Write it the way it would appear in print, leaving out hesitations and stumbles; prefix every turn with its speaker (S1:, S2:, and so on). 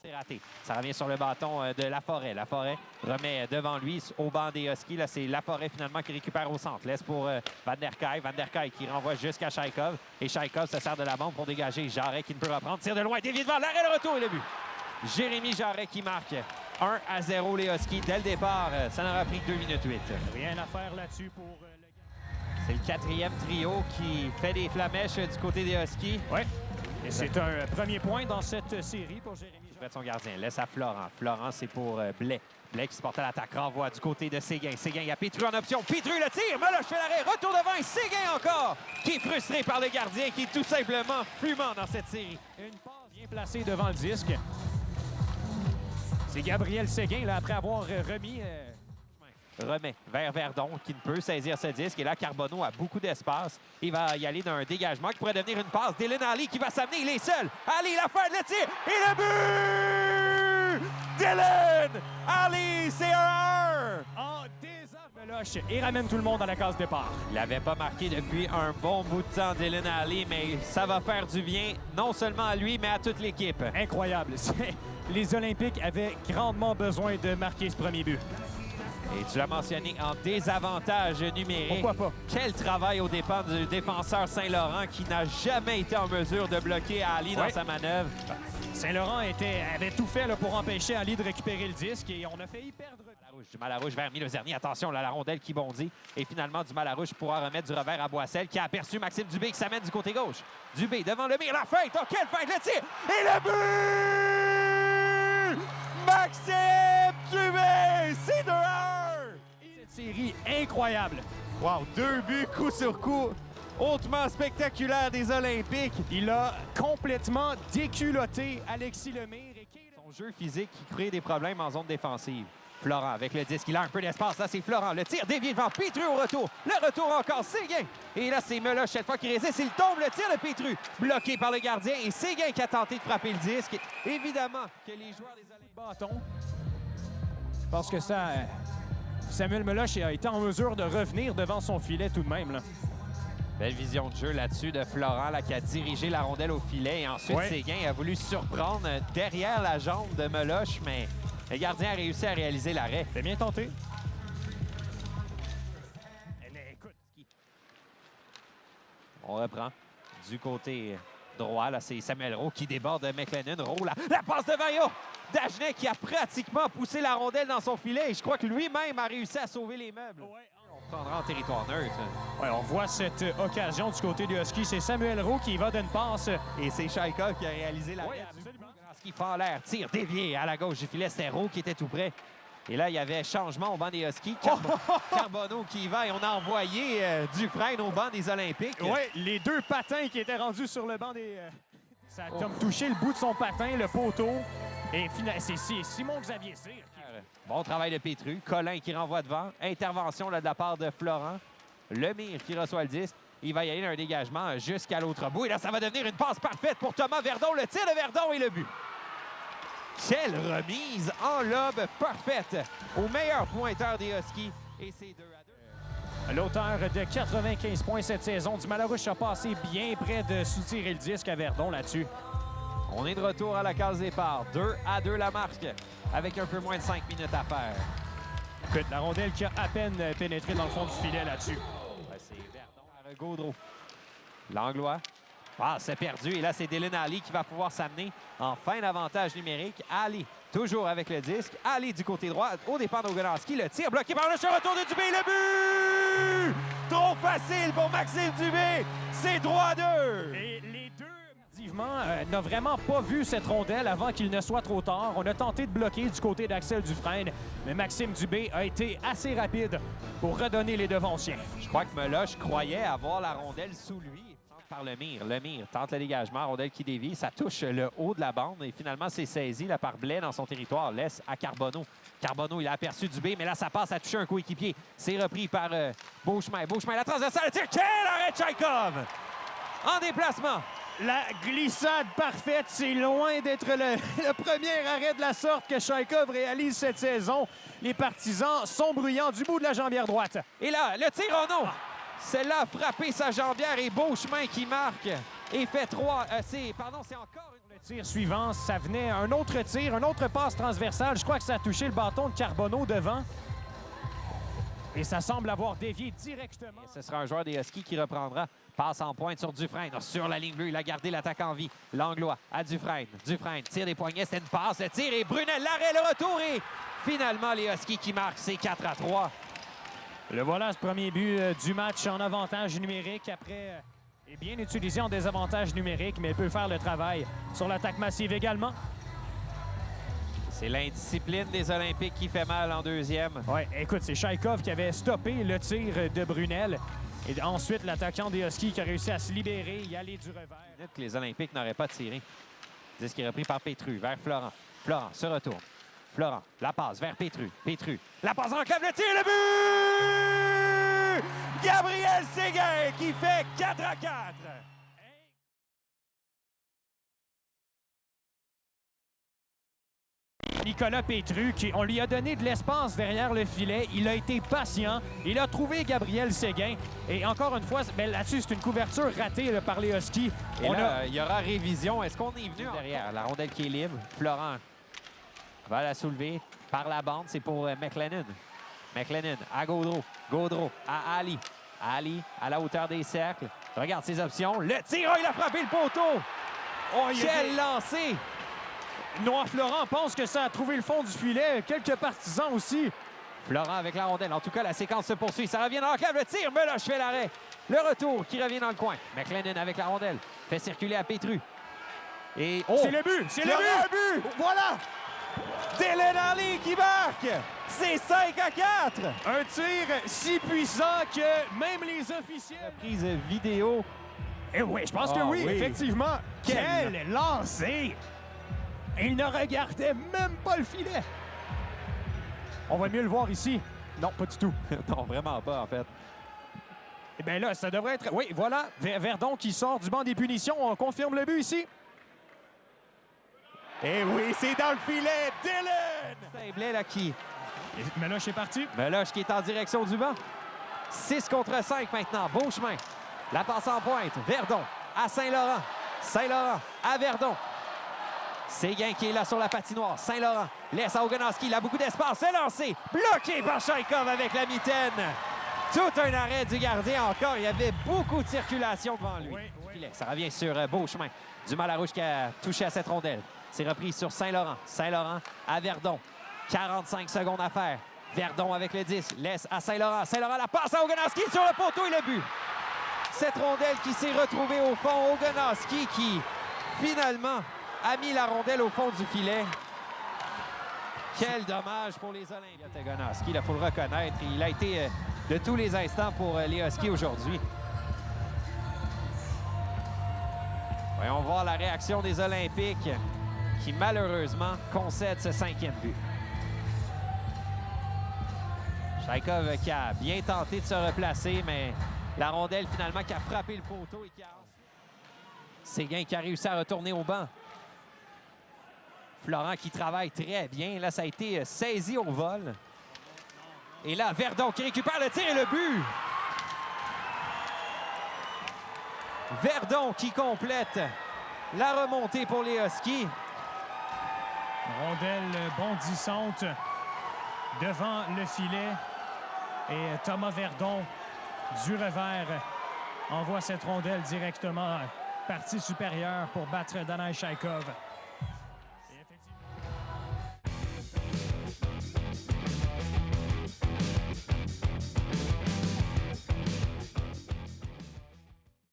S1: C'est raté. Ça revient sur le bâton de Laforêt. Laforêt remet devant lui au banc des Huskies. Là, c'est Laforêt finalement qui récupère au centre. Laisse pour Van der Kay. Van der Kay qui renvoie jusqu'à Chaikov. Et Chaikov se sert de la bombe pour dégager. Jarret qui ne peut reprendre. Tire de loin. Dévié devant. L'arrêt, le retour et le but. Jérémy Jarret qui marque 1-0 les Huskies dès le départ. Ça n'aura pris que 2 minutes 8.
S2: Rien à faire là-dessus pour le gars.
S1: C'est le 4e trio qui fait des flamèches du côté des Huskies.
S2: Oui. Et c'est un premier point dans cette série pour Jérémy.
S1: Près de son gardien. Laisse à Florent. Florent, c'est pour Blais. Blais qui se porte à l'attaque. Renvoie du côté de Séguin. Séguin, il y a Pétru en option. Pétru le tire. Meloche fait l'arrêt. Retour devant. Et Séguin encore, qui est frustré par le gardien, qui est tout simplement fumant dans cette série.
S2: Une passe bien placée devant le disque. C'est Gabriel Séguin, là, après avoir remis...
S1: Remet vers Verdon, qui ne peut saisir ce disque. Et là, Carbonneau a beaucoup d'espace. Il va y aller d'un dégagement qui pourrait devenir une passe. Dylan Ali qui va s'amener. Il est seul. Ali, la fin, le tir. Et le but! Dylan Ali, c'est un 1!
S2: En Meloche et ramène tout le monde à la case départ.
S1: Il n'avait pas marqué depuis un bon bout de temps, Dylan Ali, mais ça va faire du bien, non seulement à lui, mais à toute l'équipe.
S2: Incroyable. Les Olympiques avaient grandement besoin de marquer ce premier but.
S1: Et tu l'as mentionné, en désavantage numérique.
S2: Pourquoi pas?
S1: Quel travail aux dépens du défenseur Saint-Laurent qui n'a jamais été en mesure de bloquer Ali dans sa manœuvre.
S2: Saint-Laurent avait tout fait là, pour empêcher Ali de récupérer le disque et on a failli perdre.
S1: Du Malarouche vers Milozerny. Attention, là, la rondelle qui bondit. Et finalement, du Malarouche pourra remettre du revers à Boissel qui a aperçu Maxime Dubé qui s'amène du côté gauche. Dubé devant le mur. La feinte! Oh, quelle feinte! Le tir! Et le but! Maxime Dubé! C'est 2-1!
S2: Cette série incroyable.
S1: Wow, 2 buts coup sur coup. Hautement spectaculaire des Olympiques.
S2: Il a complètement déculotté Alexis Lemire.
S1: Son jeu physique qui crée des problèmes en zone défensive. Florent avec le disque, il a un peu d'espace. Là, c'est Florent. Le tir dévié devant Pétru au retour. Le retour encore, Séguin. Et là, c'est Meloche cette fois qui résiste. Il tombe, le tir de Pétru. Bloqué par le gardien. Et Séguin qui a tenté de frapper le disque. Évidemment que les joueurs des Olympiques...
S2: Bâton. Parce que ça... Samuel Meloche a été en mesure de revenir devant son filet tout de même. Là.
S1: Belle vision de jeu là-dessus de Florent là, qui a dirigé la rondelle au filet. Et ensuite, Séguin a voulu surprendre derrière la jambe de Meloche, mais le gardien a réussi à réaliser l'arrêt.
S2: C'est bien tenté. Mais écoute.
S1: On reprend du côté droit. Là, c'est Samuel Rowe qui déborde de McLennan. Rowe, la passe de Vaillot! Dagenet qui a pratiquement poussé la rondelle dans son filet. Et je crois que lui-même a réussi à sauver les meubles. On prendra en territoire neutre.
S2: Ouais, on voit cette occasion du côté du Husky. C'est Samuel Rowe qui va d'une passe.
S1: Et c'est Chaikov qui a réalisé la qui fait en l'air. Tire dévié à la gauche du filet. C'était Rowe qui était tout près. Et là, il y avait changement au banc des Huskies. Carbonneau qui y va et on a envoyé Dufresne au banc des Olympiques.
S2: Oui, les 2 patins qui étaient rendus sur le banc des... Ça a comme touché le bout de son patin, le poteau. Et c'est Simon Xavier Cyr.
S1: Bon travail de Pétru. Colin qui renvoie devant. Intervention là, de la part de Florent. Lemire qui reçoit le disque. Il va y aller d'un dégagement jusqu'à l'autre bout. Et là, ça va devenir une passe parfaite pour Thomas Verdon. Le tir de Verdon et le but. Quelle remise en lobe parfaite au meilleur pointeur des Huskies. Et c'est 2-2.
S2: L'auteur de 95 points cette saison du Malarouche a passé bien près de soutirer le disque à Verdon là-dessus.
S1: On est de retour à la case départ. 2-2 la marque, avec un peu moins de 5 minutes à faire.
S2: Écoute, la rondelle qui a à peine pénétré dans le fond du filet là-dessus.
S1: Ouais, c'est Verdon à Gaudreau. Langlois. Ah, c'est perdu. Et là, c'est Dylan Ali qui va pouvoir s'amener en fin d'avantage numérique. Ali, toujours avec le disque. Ali du côté droit, au départ d'Ogolanski. Le tir bloqué par le retour de Dubé. Le but! Trop facile pour Maxime Dubé. C'est 3-2.
S2: Et les deux, n'a vraiment pas vu cette rondelle avant qu'il ne soit trop tard. On a tenté de bloquer du côté d'Axel Dufresne, mais Maxime Dubé a été assez rapide pour redonner les devanciers.
S1: Je crois que Meloche croyait avoir la rondelle sous lui. Par Lemire. Lemire tente le dégagement, rondelle qui dévie. Ça touche le haut de la bande et finalement, c'est saisi là, par Blais dans son territoire. Laisse à Carbonneau. Carbonneau, il a aperçu Dubé, mais là, ça passe à toucher un coéquipier. C'est repris par Beauchemin. Beauchemin, la transversale, le tir. Quel arrêt de Chaikov! En déplacement.
S2: La glissade parfaite, c'est loin d'être le premier arrêt de la sorte que Chaikov réalise cette saison. Les partisans sont bruyants du bout de la jambière droite.
S1: Et là, le tir, oh non! Celle-là a frappé sa jambière et Beauchemin qui marque. et fait 3. C'est encore une...
S2: Le tir suivant, ça venait un autre tir, un autre passe transversale. Je crois que ça a touché le bâton de Carbonneau devant. Et ça semble avoir dévié directement.
S1: Et ce sera un joueur des Huskies qui reprendra. Passe en pointe sur Dufresne. Sur la ligne bleue, il a gardé l'attaque en vie. Langlois à Dufresne. Dufresne tire des poignets. C'est une passe. Le tir et Brunel, l'arrêt, le retour. Et finalement, les Huskies qui marquent. C'est 4-3.
S2: Le voilà, ce premier but du match en avantage numérique. Après, est bien utilisé en désavantage numérique, mais il peut faire le travail sur l'attaque massive également.
S1: C'est l'indiscipline des Olympiques qui fait mal en deuxième.
S2: Oui, écoute, c'est Chaikov qui avait stoppé le tir de Brunel. Et ensuite, l'attaquant des Huskies qui a réussi à se libérer, y aller du revers.
S1: Que les Olympiques n'auraient pas tiré. C'est ce qui est repris par Pétru vers Florent. Florent se retourne. Florent, la passe vers Pétru. Pétru, la passe en club, le tir, le but! Gabriel Séguin qui fait 4-4.
S2: Nicolas Pétru, on lui a donné de l'espace derrière le filet. Il a été patient. Il a trouvé Gabriel Séguin. Et encore une fois, là-dessus, c'est une couverture ratée là, par les Huskies.
S1: Et là, il y aura révision. Est-ce qu'on est venu derrière? La rondelle qui est libre. Florent va la soulever par la bande. C'est pour McLennan. McLennan à Gaudreau. Gaudreau à Ali. Ali à la hauteur des cercles. Regarde ses options. Le tir, il a frappé le poteau. Oh, quel lancer!
S2: Noah Florent pense que ça a trouvé le fond du filet. Quelques partisans aussi.
S1: Florent avec la rondelle. En tout cas, la séquence se poursuit. Ça revient dans la cave. Le tir, Meloche fait l'arrêt. Le retour qui revient dans le coin. McLennan avec la rondelle. Fait circuler à Pétru. Et
S2: c'est le but! C'est le but!
S1: Voilà! Dylan Ali qui marque! C'est 5-4!
S2: Un tir si puissant que même les officiels...
S1: Prise vidéo.
S2: Eh oui, je pense que oui, effectivement. Quel lancer! Il ne regardait même pas le filet. On va mieux le voir ici. Non, pas du tout.
S1: Non, vraiment pas, en fait.
S2: Eh bien là, ça devrait être... Oui, voilà, Verdon qui sort du banc des punitions. On confirme le but ici.
S1: Eh oui, c'est dans le filet. Dylan! Saint-Blais, là, qui...
S2: Meloche est parti.
S1: Meloche qui est en direction du banc. 6 contre 5 maintenant. Beau chemin. La passe en pointe. Verdon à Saint-Laurent. Saint-Laurent à Verdon. Séguin qui est là sur la patinoire. Saint-Laurent laisse à Ogonowski. Il a beaucoup d'espace. C'est lancé. Bloqué par Chaikov avec la mitaine. Tout un arrêt du gardien encore. Il y avait beaucoup de circulation devant lui.
S2: Oui.
S1: Ça revient sur Beauchemin. Du Malarouche qui a touché à cette rondelle. C'est repris sur Saint-Laurent. Saint-Laurent à Verdon. 45 secondes à faire. Verdon avec le 10. Laisse à Saint-Laurent. Saint-Laurent la passe à Ogonowski sur le poteau et le but. Cette rondelle qui s'est retrouvée au fond. Ogonowski qui, finalement, a mis la rondelle au fond du filet. Quel dommage pour les Olympiques. Ogonowski, il faut le reconnaître. Il a été de tous les instants pour les Huskies aujourd'hui. Voyons voir la réaction des Olympiques qui, malheureusement, concèdent ce 5e but. Chaikov qui a bien tenté de se replacer, mais la rondelle, finalement, qui a frappé le poteau et qui a... Séguin qui a réussi à retourner au banc. Florent qui travaille très bien. Là, ça a été saisi au vol. Et là, Verdon qui récupère le tir et le but. Verdon qui complète la remontée pour les Huskies.
S2: Rondelle bondissante devant le filet. Et Thomas Verdon, du revers, envoie cette rondelle directement partie supérieure pour battre Danaï Chaikov.